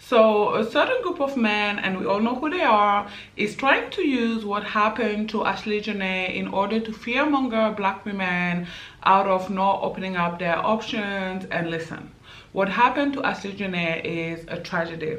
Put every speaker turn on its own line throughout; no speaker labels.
So a certain group of men, and we all know who they are, is trying to use what happened to Ashlee Jenae in order to fearmonger black women out of not opening up their options. And listen, what happened to Ashlee Jenae is a tragedy.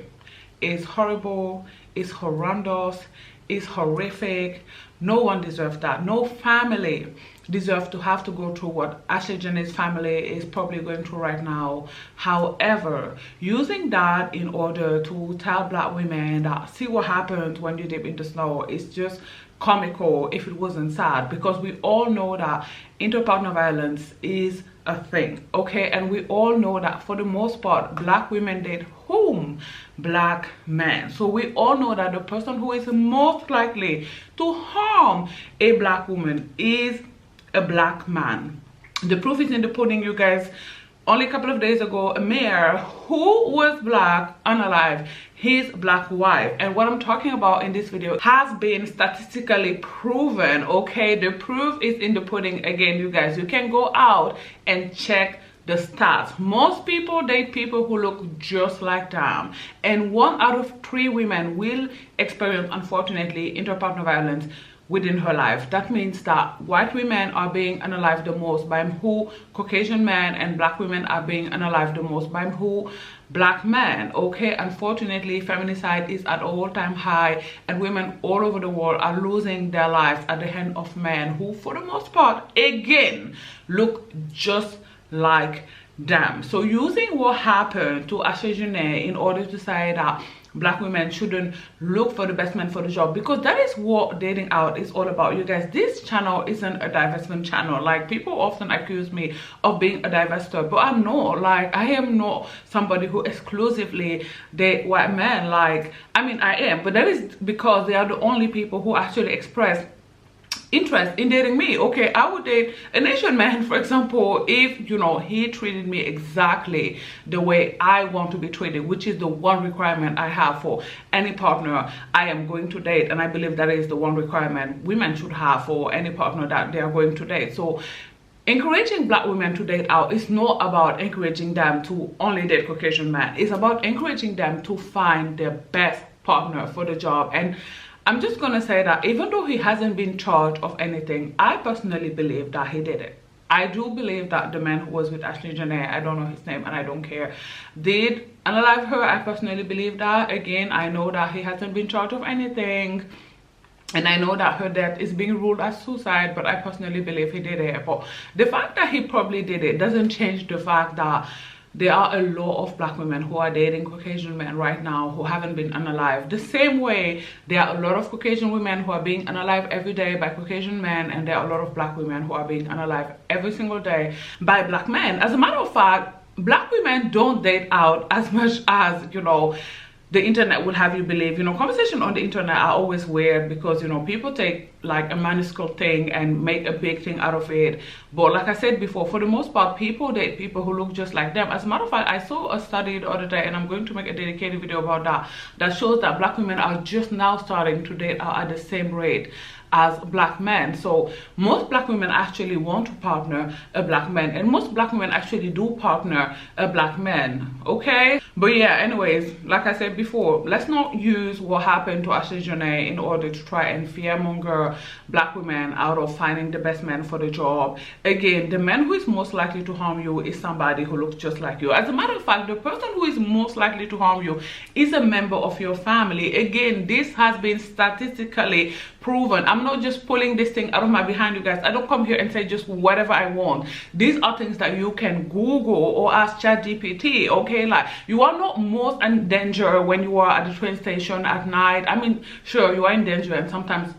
It's horrible, it's horrendous, it's horrific. No one deserves that. No family deserves to have to go through what Ashlee Jenae's family is probably going through right now. However, using that in order to tell black women that see what happens when you dip in the snow is just comical if it wasn't sad, because we all know that interpartner violence is a thing, okay? And we all know that for the most part black women date whom? Black men. So we all know that the person who is most likely to harm a black woman is a black man. The proof is in the pudding, you guys. Only a couple of days ago, a mayor who was black, unalive his black wife. And what I'm talking about in this video has been statistically proven, okay? The proof is in the pudding again, you guys. You can go out and check the stats. Most people date people who look just like them, and 1 out of 3 women will experience, unfortunately, interpartner violence within her life. That means that white women are being unalived the most by who? Caucasian men, and black women are being unalived the most by who? Black men, okay? Unfortunately, feminicide is at all-time high, and women all over the world are losing their lives at the hand of men who, for the most part, again, look just like them. So using what happened to Ashlee Jenae in order to say that black women shouldn't look for the best man for the job, because that is what dating out is all about, you guys. This channel isn't a divestment channel. Like, people often accuse me of being a divester, but I'm not. Like, I am not somebody who exclusively date white men. Like, I mean, I am, but that is because they are the only people who actually express interest in dating me, okay? I would date an Asian man, for example, if, you know, he treated me exactly the way I want to be treated, which is the one requirement I have for any partner I am going to date. And I believe that is the one requirement women should have for any partner that they are going to date. So encouraging black women to date out is not about encouraging them to only date Caucasian men. It's about encouraging them to find their best partner for the job. And I'm just gonna say that even though he hasn't been charged of anything, I personally believe that he did it. I do believe that the man who was with Ashlee Jenae, I don't know his name and I don't care, did unalive her. I personally believe that. Again, I know that he hasn't been charged of anything, and I know that her death is being ruled as suicide, but I personally believe he did it. But the fact that he probably did it doesn't change the fact that there are a lot of black women who are dating Caucasian men right now who haven't been unalived. The same way there are a lot of Caucasian women who are being unalived every day by Caucasian men, and there are a lot of black women who are being unalived every single day by black men. As a matter of fact, black women don't date out as much as, you know, the internet will have you believe. You know, conversation on the internet are always weird because, you know, people take like a minuscule thing and make a big thing out of it. But like I said before, for the most part, people date people who look just like them. As a matter of fact, I saw a study the other day, and I'm going to make a dedicated video about that, that shows that black women are just now starting to date out at the same rate as black men. So most black women actually want to partner a black man, and most black women actually do partner a black man, okay? But yeah, anyways, like I said before, let's not use what happened to Ashlee Jenae in order to try and fearmonger black women out of finding the best man for the job. Again, the man who is most likely to harm you is somebody who looks just like you. As a matter of fact, the person who is most likely to harm you is a member of your family. Again, this has been statistically proven. I'm not just pulling this thing out of my behind, you guys. I don't come here and say just whatever I want. These are things that you can Google or ask ChatGPT, okay? Like, you are not most in danger when you are at the train station at night. I mean, sure, you are in danger, and sometimes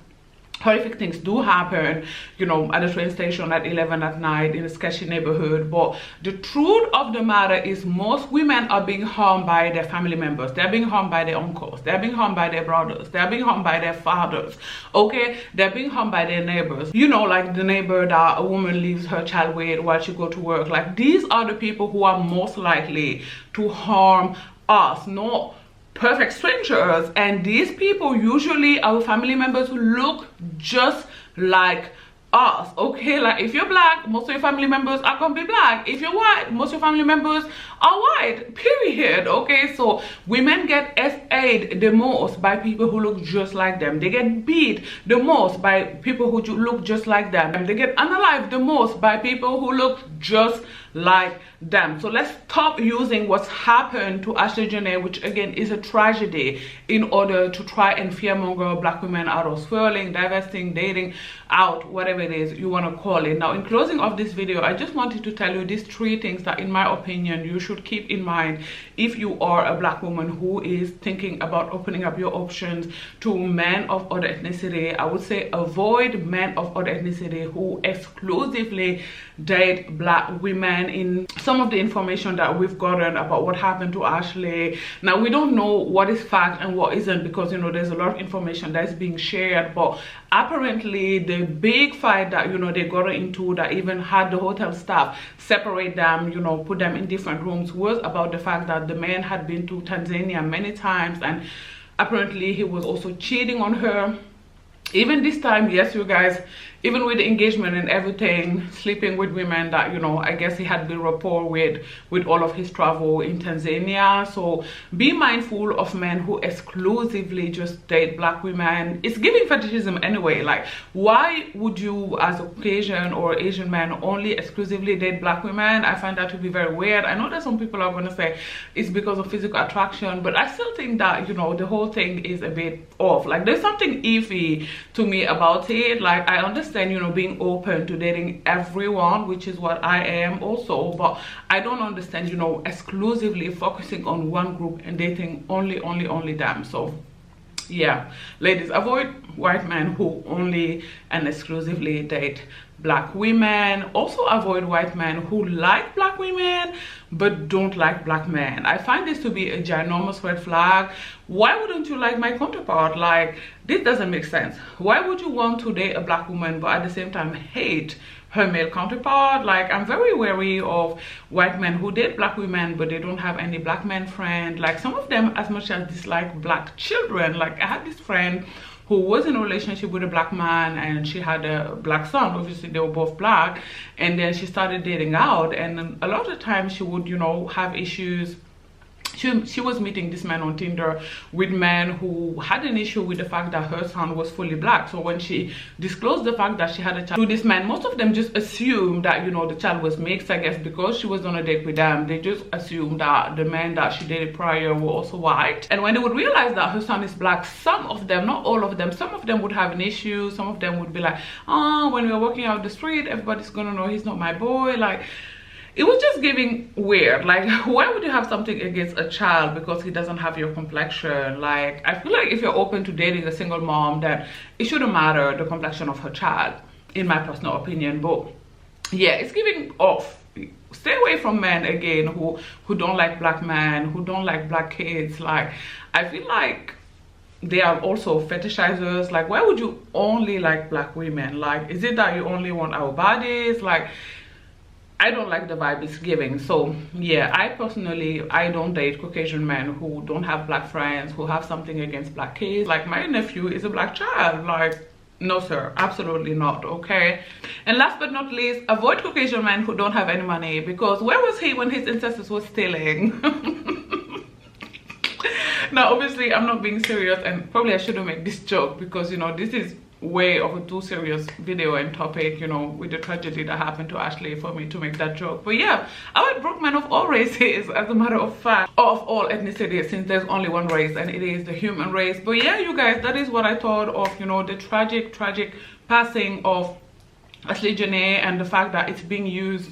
horrific things do happen, you know, at the train station at 11 at night in a sketchy neighborhood. But the truth of the matter is most women are being harmed by their family members. They're being harmed by their uncles. They're being harmed by their brothers. They're being harmed by their fathers, okay? They're being harmed by their neighbors. You know, like the neighbor that a woman leaves her child with while she go to work. Like, these are the people who are most likely to harm us, not perfect strangers. And these people usually are family members who look just like us, okay? Like if you're black, most of your family members are gonna be black. If you're white, most of your family members are white, period. Okay, so women get SA'd the most by people who look just like them. They get beat the most by people who look just like them, and they get unalived the most by people who look just like them. So let's stop using what's happened to Ashlee Jenae, which again is a tragedy, in order to try and fearmonger black women out of swirling, divesting, dating out, whatever it is you want to call it. Now, in closing of this video, I just wanted to tell you these 3 things that in my opinion you should keep in mind if you are a black woman who is thinking about opening up your options to men of other ethnicity. I would say avoid men of other ethnicity who exclusively date black women. In some of the information that we've gotten about what happened to Ashlee, now we don't know what is fact and what isn't, because you know there's a lot of information that's being shared, but apparently the big fight that you know they got into, that even had the hotel staff separate them, you know, put them in different rooms, was about the fact that the man had been to Tanzania many times, and apparently he was also cheating on her. Even this time, yes, you guys, even with the engagement and everything, sleeping with women that, you know, I guess he had built rapport with all of his travel in Tanzania. So be mindful of men who exclusively just date black women. It's giving fetishism anyway. Like, why would you as a Caucasian or Asian man only exclusively date black women? I find that to be very weird. I know that some people are going to say it's because of physical attraction, but I still think that, you know, the whole thing is a bit off. Like, there's something iffy to me about it. Like, I understand, you know, being open to dating everyone, which is what I am also, but I don't understand, you know, exclusively focusing on one group and dating only them. So yeah, ladies, avoid white men who only and exclusively date black women. Also avoid white men who like black women but don't like black men. I find this to be a ginormous red flag. Why wouldn't you like my counterpart? Like, this doesn't make sense. Why would you want to date a black woman but at the same time hate her male counterpart? Like, I'm very wary of white men who date black women but they don't have any black men friend. Like, some of them as much as dislike black children. Like, I had this friend who was in a relationship with a black man and she had a black son. Obviously they were both black, and then she started dating out, and a lot of the time she would, you know, have issues. She was meeting this man on Tinder with men who had an issue with the fact that her son was fully black. So when she disclosed the fact that she had a child to this man, most of them just assumed that, you know, the child was mixed. I guess because she was on a date with them, they just assumed that the men that she dated prior were also white. And when they would realize that her son is black, some of them, not all of them, some of them would have an issue. Some of them would be like, oh, when we were walking out the street, everybody's gonna know he's not my boy. Like, it was just giving weird. Like, why would you have something against a child because he doesn't have your complexion? Like, I feel like if you're open to dating a single mom, then it shouldn't matter the complexion of her child, in my personal opinion. But yeah, it's giving off. Stay away from men again who don't like black men, who don't like black kids. Like, I feel like they are also fetishizers. Like, why would you only like black women? Like, is it that you only want our bodies? Like, I don't like the vibe it's giving. So yeah, I personally, I don't date Caucasian men who don't have black friends, who have something against black kids. Like, my nephew is a black child. Like, no sir, absolutely not. Okay. And last but not least, avoid Caucasian men who don't have any money, because where was he when his ancestors were stealing? Now obviously I'm not being serious, and probably I shouldn't make this joke because, you know, this is way of a too serious video and topic, you know, with the tragedy that happened to Ashlee for me to make that joke. But yeah, I would broke men of all races, as a matter of fact, of all ethnicities, since there's only one race and it is the human race. But yeah, you guys, that is what I thought of, you know, the tragic passing of Ashlee Jenae, and the fact that it's being used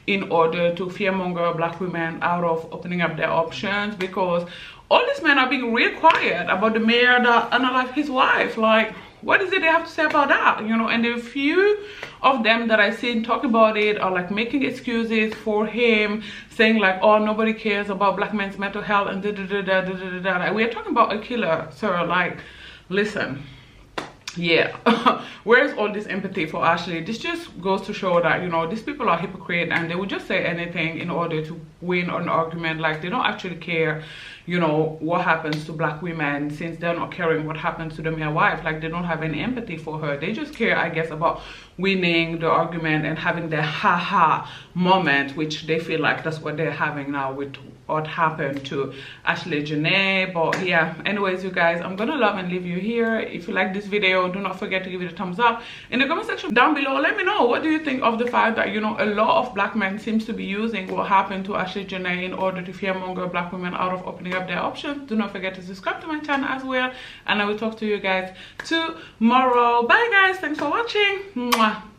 in order to fearmonger black women out of opening up their options, because all these men are being real quiet about the mayor that unalived his wife. Like, what is it they have to say about that, you know? And the few of them that I seen talk about it are like making excuses for him, saying like, oh, nobody cares about black men's mental health and da da da da da da da. Like, we're talking about a killer, sir. Like, listen, yeah. Where's all this empathy for Ashlee? This just goes to show that, you know, these people are hypocrite and they would just say anything in order to win an argument. Like, they don't actually care, you know, what happens to black women, since they're not caring what happens to the mere wife. Like, they don't have any empathy for her. They just care, I guess, about winning the argument and having their ha-ha moment, which they feel like that's what they're having now with what happened to Ashlee Jenae. But yeah, anyways, you guys, I'm gonna love and leave you here. If you like this video, do not forget to give it a thumbs up. In the comment section down below, let me know, what do you think of the fact that, you know, a lot of black men seems to be using what happened to Ashlee Jenae in order to fearmonger black women out of opening up their options? Do not forget to subscribe to my channel as well, and I will talk to you guys tomorrow. Bye guys, thanks for watching. Mwah.